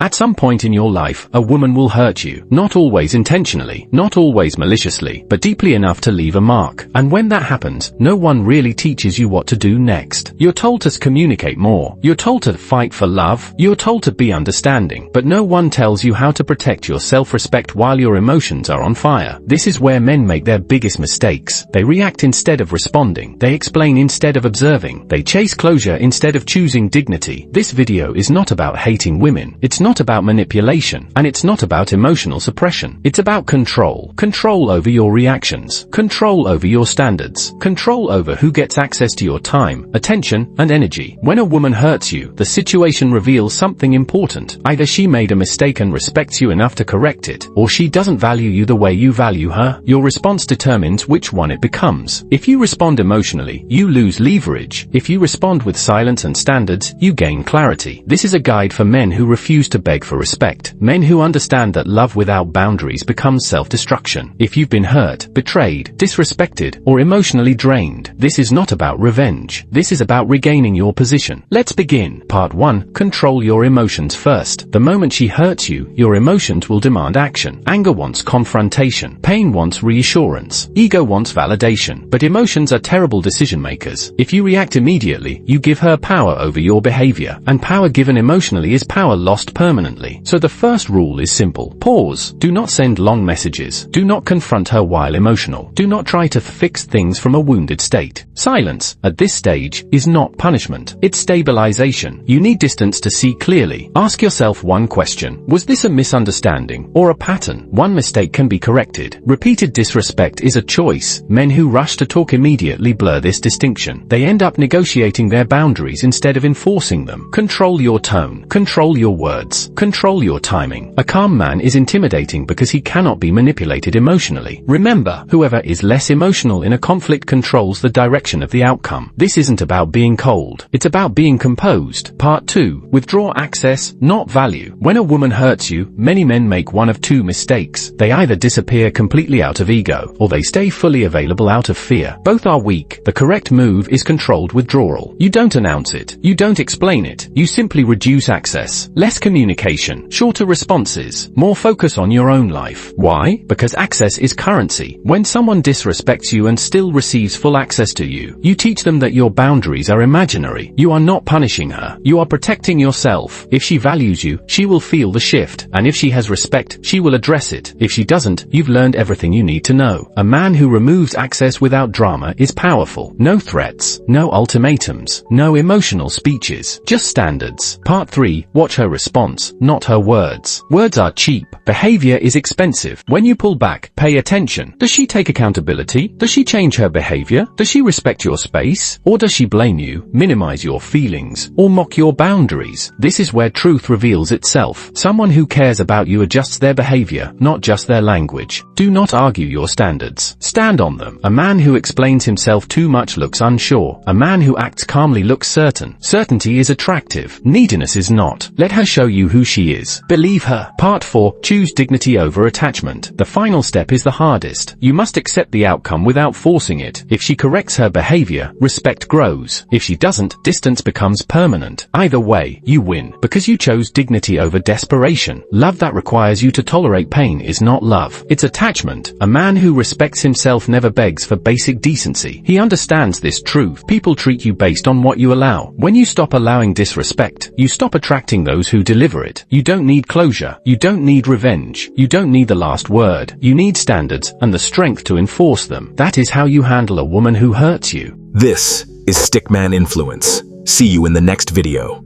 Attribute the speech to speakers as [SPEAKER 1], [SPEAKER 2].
[SPEAKER 1] At some point in your life, a woman will hurt you. Not always intentionally, not always maliciously, but deeply enough to leave a mark. And when that happens, no one really teaches you what to do next. You're told to communicate more. You're told to fight for love. You're told to be understanding. But no one tells you how to protect your self-respect while your emotions are on fire. This is where men make their biggest mistakes. They react instead of responding. They explain instead of observing. They chase closure instead of choosing dignity. This video is not about hating women. It's not about manipulation, and it's not about emotional suppression. It's about control. Control over your reactions. Control over your standards. Control over who gets access to your time, attention, and energy. When a woman hurts you, the situation reveals something important. Either she made a mistake and respects you enough to correct it, or she doesn't value you the way you value her. Your response determines which one it becomes. If you respond emotionally, you lose leverage. If you respond with silence and standards, you gain clarity. This is a guide for men who refuse to beg for respect. Men who understand that love without boundaries becomes self-destruction. If you've been hurt, betrayed, disrespected, or emotionally drained, this is not about revenge. This is about regaining your position. Let's begin. Part 1. Control your emotions first. The moment she hurts you, your emotions will demand action. Anger wants confrontation. Pain wants reassurance. Ego wants validation. But emotions are terrible decision makers. If you react immediately, you give her power over your behavior. And power given emotionally is power lost permanently. So the first rule is simple. Pause. Do not send long messages. Do not confront her while emotional. Do not try to fix things from a wounded state. Silence, at this stage, is not punishment. It's stabilization. You need distance to see clearly. Ask yourself one question. Was this a misunderstanding or a pattern? One mistake can be corrected. Repeated disrespect is a choice. Men who rush to talk immediately blur this distinction. They end up negotiating their boundaries instead of enforcing them. Control your tone. Control your words. Control your timing. A calm man is intimidating because he cannot be manipulated emotionally. Remember, whoever is less emotional in a conflict controls the direction of the outcome. This isn't about being cold. It's about being composed. Part 2. Withdraw access, not value. When a woman hurts you, many men make one of two mistakes. They either disappear completely out of ego, or they stay fully available out of fear. Both are weak. The correct move is controlled withdrawal. You don't announce it. You don't explain it. You simply reduce access. Less communication, shorter responses, more focus on your own life. Why? Because access is currency. When someone disrespects you and still receives full access to you, you teach them that your boundaries are imaginary. You are not punishing her. You are protecting yourself. If she values you, she will feel the shift. And if she has respect, she will address it. If she doesn't, you've learned everything you need to know. A man who removes access without drama is powerful. No threats, no ultimatums, no emotional speeches, just standards. Part 3. Watch her response, not her words. Words are cheap. Behavior is expensive. When you pull back, pay attention. Does she take accountability? Does she change her behavior? Does she respect your space? Or does she blame you, minimize your feelings, or mock your boundaries? This is where truth reveals itself. Someone who cares about you adjusts their behavior, not just their language. Do not argue your standards. Stand on them. A man who explains himself too much looks unsure. A man who acts calmly looks certain. Certainty is attractive. Neediness is not. Let her show you who she is. Believe her. Part 4. Choose dignity over attachment. The final step is the hardest. You must accept the outcome without forcing it. If she corrects her behavior, respect grows. If she doesn't, distance becomes permanent. Either way, you win, because you chose dignity over desperation. Love that requires you to tolerate pain is not love. It's attachment. A man who respects himself never begs for basic decency. He understands this truth. People treat you based on what you allow. When you stop allowing disrespect, you stop attracting those who deliver it. You don't need closure. You don't need revenge. You don't need the last word. You need standards and the strength to enforce them. That is how you handle a woman who hurts you.
[SPEAKER 2] This is StickMan Influence. See you in the next video.